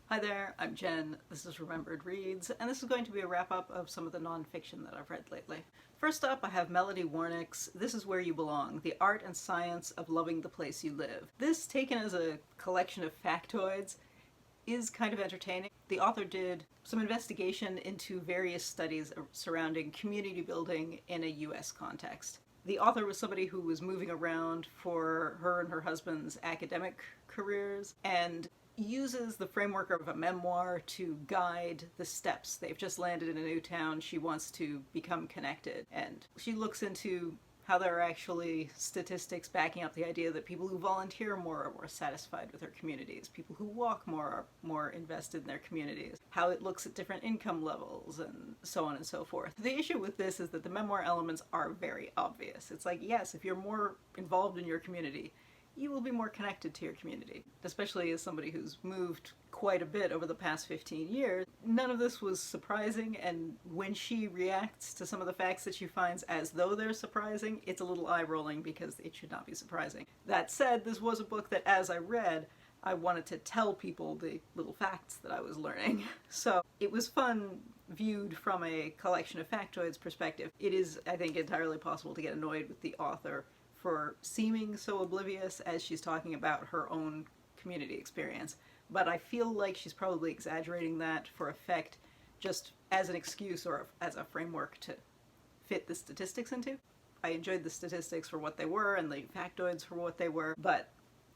Hi there, I'm Jen, this is Remembered Reads, and this is going to be a wrap-up of some of the nonfiction that I've read lately. First up, I have Melody Warnick's This Is Where You Belong, The Art and Science of Loving the Place You Live. This, taken as a collection of factoids, is kind of entertaining. The author did some investigation into various studies surrounding community building in a US context. The author was somebody who was moving around for her and her husband's academic careers and uses the framework of a memoir to guide the steps. They've just landed in a new town. She wants to become connected. And she looks into how there are actually statistics backing up the idea that people who volunteer more are more satisfied with their communities. People who walk more are more invested in their communities. How it looks at different income levels and so on and so forth. The issue with this is that the memoir elements are very obvious. It's like, yes, if you're more involved in your community, you will be more connected to your community. Especially as somebody who's moved quite a bit over the past 15 years, none of this was surprising, and when she reacts to some of the facts that she finds as though they're surprising, it's a little eye-rolling because it should not be surprising. That said, this was a book that as I read, I wanted to tell people the little facts that I was learning. So it was fun viewed from a collection of factoids perspective. It is, I think, entirely possible to get annoyed with the author for seeming so oblivious as she's talking about her own community experience. But I feel like she's probably exaggerating that for effect, just as an excuse or as a framework to fit the statistics into. I enjoyed the statistics for what they were and the factoids for what they were, but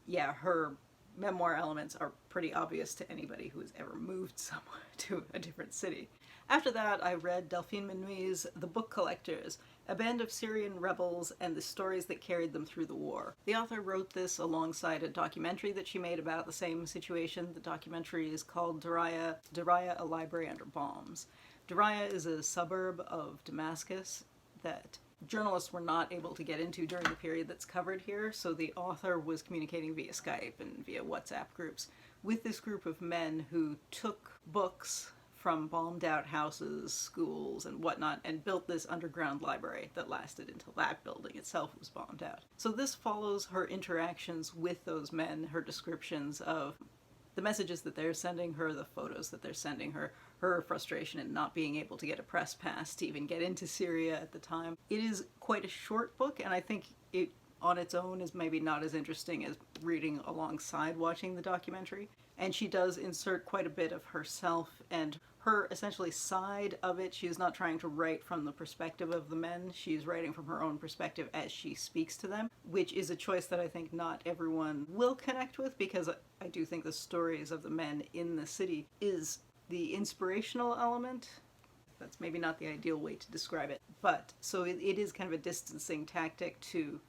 yeah, her memoir elements are pretty obvious to anybody who has ever moved somewhere to a different city. After that, I read Delphine Minoui's The Book Collectors, a band of Syrian rebels and the stories that carried them through the war. The author wrote this alongside a documentary that she made about the same situation. The documentary is called Daraya, A Library Under Bombs. Daraya is a suburb of Damascus that journalists were not able to get into during the period that's covered here, so the author was communicating via Skype and via WhatsApp groups with this group of men who took books from bombed out houses, schools, and whatnot, and built this underground library that lasted until that building itself was bombed out. So this follows her interactions with those men, her descriptions of the messages that they're sending her, the photos that they're sending her, her frustration in not being able to get a press pass to even get into Syria at the time. It is quite a short book, and I think it on its own is maybe not as interesting as reading alongside watching the documentary. And she does insert quite a bit of herself and her essentially side of it. She is not trying to write from the perspective of the men. She's writing from her own perspective as she speaks to them, which is a choice that I think not everyone will connect with, because I do think the stories of the men in the city is the inspirational element. That's maybe not the ideal way to describe it. But so it is kind of a distancing tactic to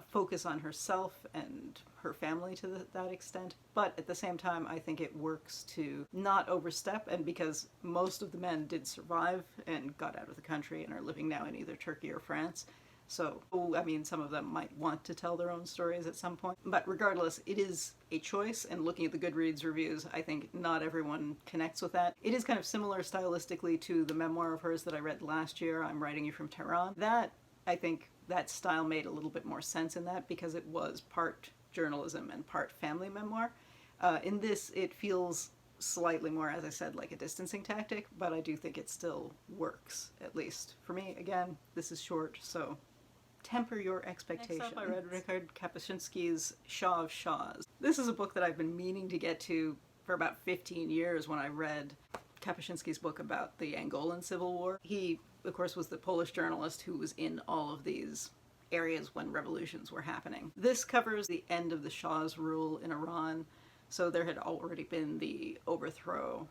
focus on herself and her family to that extent, but at the same time I think it works to not overstep, and because most of the men did survive and got out of the country and are living now in either Turkey or France, so I mean some of them might want to tell their own stories at some point, but regardless it is a choice, and looking at the Goodreads reviews I think not everyone connects with that. It is kind of similar stylistically to the memoir of hers that I read last year, I'm Writing You from Tehran. That, I think, that style made a little bit more sense in that because it was part journalism and part family memoir. In this, it feels slightly more, as I said, like a distancing tactic, but I do think it still works, at least for me. Again, this is short, so temper your expectations. Next up, I read Ryszard Kapuściński's Shah of Shahs. This is a book that I've been meaning to get to for about 15 years when I read Kapuściński's book about the Angolan Civil War. He, of course, was the Polish journalist who was in all of these areas when revolutions were happening. This covers the end of the Shah's rule in Iran, so there had already been the overthrow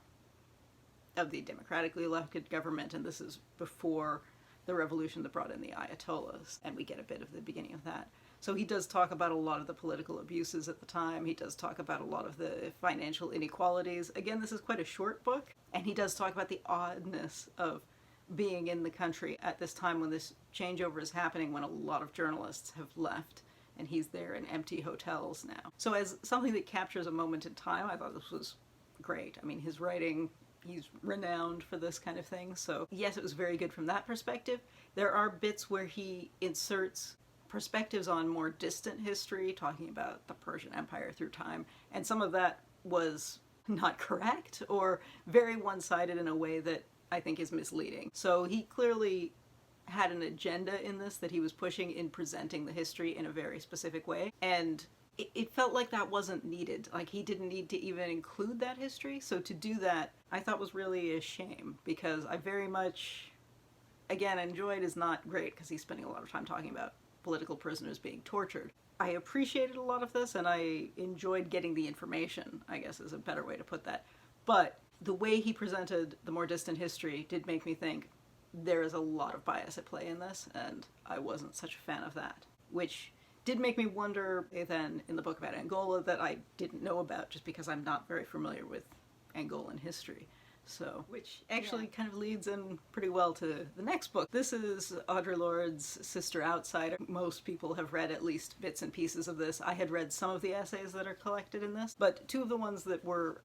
of the democratically elected government, and this is before the revolution that brought in the Ayatollahs, and we get a bit of the beginning of that. So he does talk about a lot of the political abuses at the time. He does talk about a lot of the financial inequalities. Again, this is quite a short book, and he does talk about the oddness of being in the country at this time when this changeover is happening, when a lot of journalists have left and he's there in empty hotels now. So as something that captures a moment in time, I thought this was great. I mean, his writing, he's renowned for this kind of thing, so yes, it was very good from that perspective. There are bits where he inserts perspectives on more distant history, talking about the Persian Empire through time, and some of that was not correct or very one-sided in a way that I think is misleading. So he clearly had an agenda in this that he was pushing in presenting the history in a very specific way, and it felt like that wasn't needed. Like, he didn't need to even include that history, so to do that I thought was really a shame, because I very much, again, enjoyed is not great because he's spending a lot of time talking about political prisoners being tortured. I appreciated a lot of this, and I enjoyed getting the information, I guess is a better way to put that. But the way he presented the more distant history did make me think there is a lot of bias at play in this, and I wasn't such a fan of that. Which did make me wonder then in the book about Angola that I didn't know about just because I'm not very familiar with Angolan history. So, which actually kind of leads in pretty well to the next book. This is Audre Lorde's Sister Outsider. Most people have read at least bits and pieces of this. I had read some of the essays that are collected in this, but two of the ones that were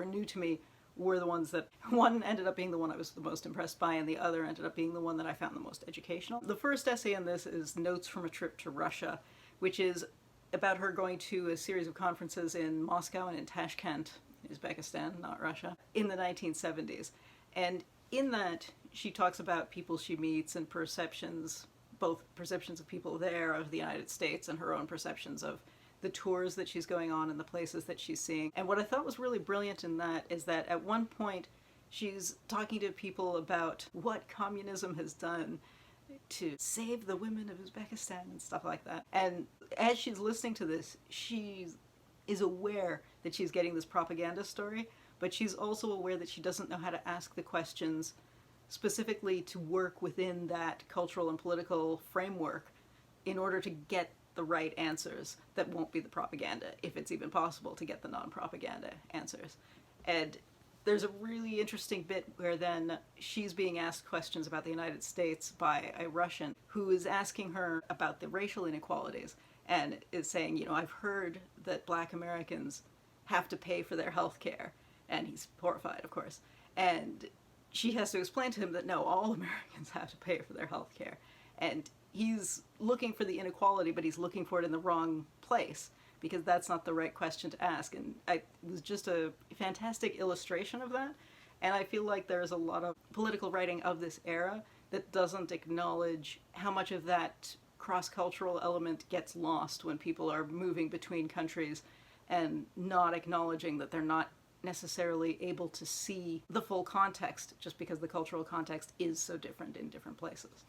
new to me were the ones that, one ended up being the one I was the most impressed by, and the other ended up being the one that I found the most educational. The first essay in this is Notes from a Trip to Russia, which is about her going to a series of conferences in Moscow and in Tashkent, Uzbekistan, not Russia, in the 1970s. And in that, she talks about people she meets and perceptions, both perceptions of people there, of the United States, and her own perceptions of the tours that she's going on and the places that she's seeing. And what I thought was really brilliant in that is that at one point she's talking to people about what communism has done to save the women of Uzbekistan and stuff like that. And as she's listening to this, she is aware that she's getting this propaganda story, but she's also aware that she doesn't know how to ask the questions specifically to work within that cultural and political framework in order to get the right answers that won't be the propaganda, if it's even possible to get the non-propaganda answers. And there's a really interesting bit where then she's being asked questions about the United States by a Russian who is asking her about the racial inequalities and is saying, you know, I've heard that Black Americans have to pay for their health care. And he's horrified, of course. And she has to explain to him that no, all Americans have to pay for their health care. And he's looking for the inequality, but he's looking for it in the wrong place, because that's not the right question to ask. And it was just a fantastic illustration of that. And I feel like there's a lot of political writing of this era that doesn't acknowledge how much of that cross-cultural element gets lost when people are moving between countries and not acknowledging that they're not necessarily able to see the full context just because the cultural context is so different in different places.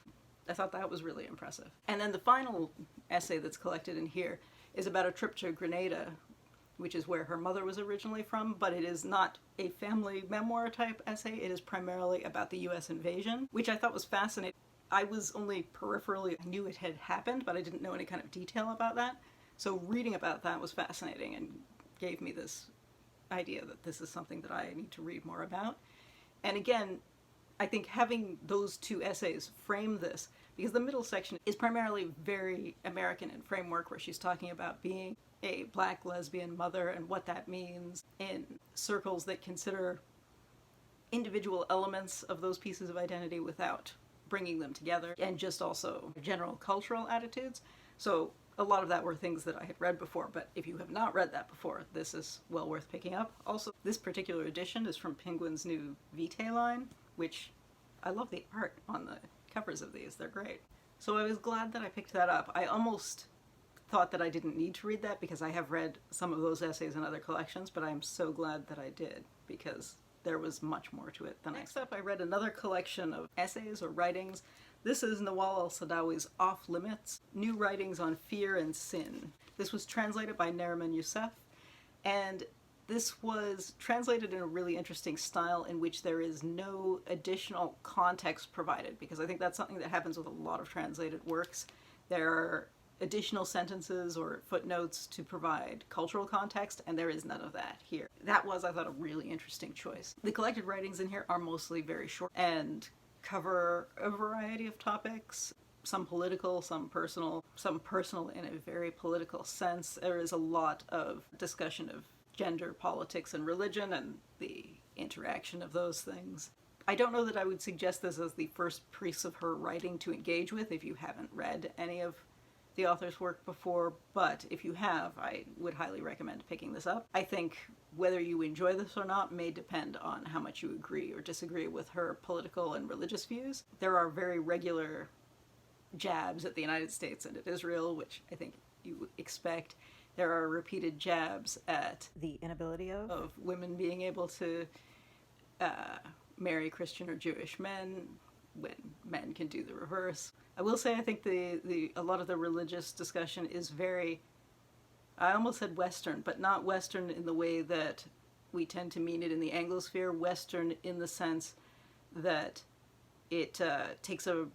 I thought that was really impressive. And then the final essay that's collected in here is about a trip to Grenada, which is where her mother was originally from, but it is not a family memoir type essay. It is primarily about the US invasion, which I thought was fascinating. I was only peripherally, I knew it had happened, but I didn't know any kind of detail about that. So reading about that was fascinating and gave me this idea that this is something that I need to read more about. And again, I think having those two essays frame this, because the middle section is primarily very American in framework, where she's talking about being a Black lesbian mother and what that means in circles that consider individual elements of those pieces of identity without bringing them together, and just also general cultural attitudes. So a lot of that were things that I had read before, but if you have not read that before, this is well worth picking up. Also, this particular edition is from Penguin's new Vitae line, which I love the art on the covers of these. They're great. So I was glad that I picked that up. I almost thought that I didn't need to read that because I have read some of those essays in other collections, but I'm so glad that I did, because there was much more to it than Next up, I read another collection of essays or writings. This is Nawal al-Saadawi's Off Limits, New Writings on Fear and Sin. This was translated by Nariman Youssef, and this was translated in a really interesting style in which there is no additional context provided, because I think that's something that happens with a lot of translated works. There are additional sentences or footnotes to provide cultural context, and there is none of that here. That was, I thought, a really interesting choice. The collected writings in here are mostly very short and cover a variety of topics, some political, some personal in a very political sense. There is a lot of discussion of gender, politics, and religion, and the interaction of those things. I don't know that I would suggest this as the first piece of her writing to engage with if you haven't read any of the author's work before, but if you have, I would highly recommend picking this up. I think whether you enjoy this or not may depend on how much you agree or disagree with her political and religious views. There are very regular jabs at the United States and at Israel, which I think you would expect. There are repeated jabs at the inability of women being able to marry Christian or Jewish men when men can do the reverse. I will say I think a lot of the religious discussion is very, I almost said Western, but not Western in the way that we tend to mean it in the Anglosphere. Western in the sense that it takes a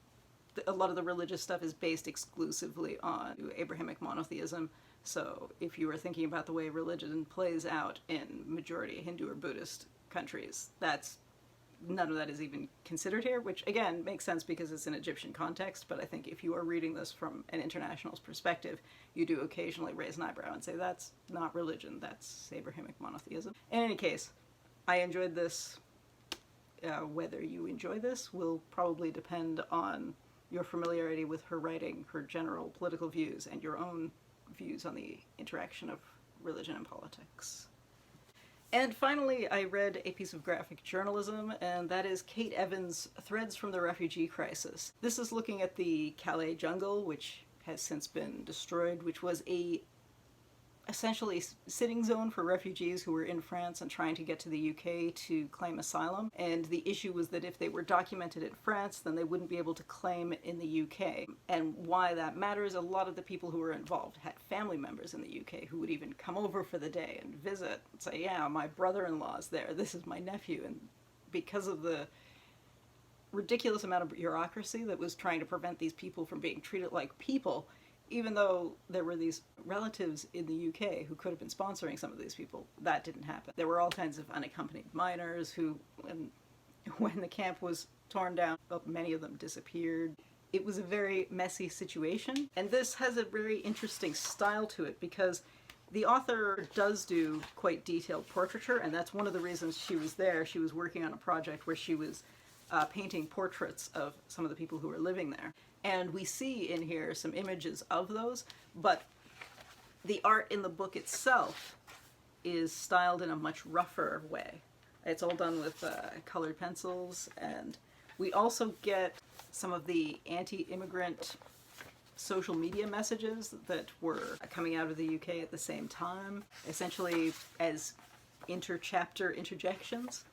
lot of the religious stuff is based exclusively on Abrahamic monotheism. So if you were thinking about the way religion plays out in majority Hindu or Buddhist countries, none of that is even considered here, which again makes sense because it's an Egyptian context, but I think if you are reading this from an international perspective, you do occasionally raise an eyebrow and say that's not religion, that's Abrahamic monotheism. In any case, I enjoyed this. Whether you enjoy this will probably depend on your familiarity with her writing, her general political views, and your own views on the interaction of religion and politics. And finally, I read a piece of graphic journalism, and that is Kate Evans' Threads from the Refugee Crisis. This is looking at the Calais jungle, which has since been destroyed, which was essentially sitting zone for refugees who were in France and trying to get to the UK to claim asylum. And the issue was that if they were documented in France, then they wouldn't be able to claim in the UK. And why that matters, a lot of the people who were involved had family members in the UK who would even come over for the day and visit and say, yeah, my brother-in-law's there, this is my nephew. And because of the ridiculous amount of bureaucracy that was trying to prevent these people from being treated like people, even though there were these relatives in the UK who could have been sponsoring some of these people, that didn't happen. There were all kinds of unaccompanied minors who, when the camp was torn down, many of them disappeared. It was a very messy situation, and this has a very interesting style to it because the author does do quite detailed portraiture, and that's one of the reasons she was there. She was working on a project where she was painting portraits of some of the people who were living there. And we see in here some images of those, but the art in the book itself is styled in a much rougher way. It's all done with colored pencils, and we also get some of the anti-immigrant social media messages that were coming out of the UK at the same time, essentially as inter-chapter interjections.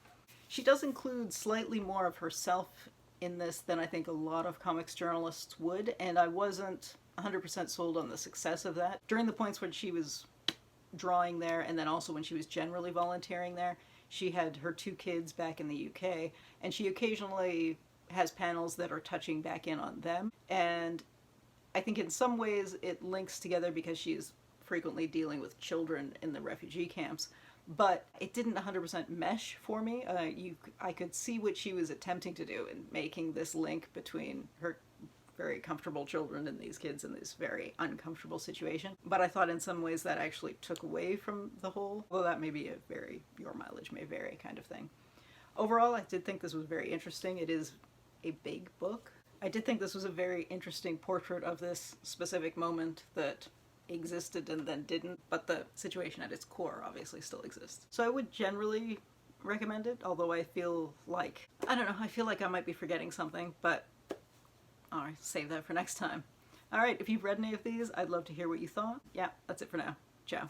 She does include slightly more of herself in this than I think a lot of comics journalists would, and I wasn't 100% sold on the success of that. During the points when she was drawing there, and then also when she was generally volunteering there, she had her 2 kids back in the UK, and she occasionally has panels that are touching back in on them, and I think in some ways it links together because she's frequently dealing with children in the refugee camps. But it didn't 100% mesh for me. I could see what she was attempting to do in making this link between her very comfortable children and these kids in this very uncomfortable situation. But I thought in some ways that actually took away from the whole, well, that may be a very your mileage may vary kind of thing. Overall, I did think this was very interesting. It is a big book. I did think this was a very interesting portrait of this specific moment that existed and then didn't, but the situation at its core obviously still exists. So I would generally recommend it, although I feel like, I don't know, I feel like I might be forgetting something, but I'll save that for next time. Alright, if you've read any of these, I'd love to hear what you thought. Yeah, that's it for now. Ciao.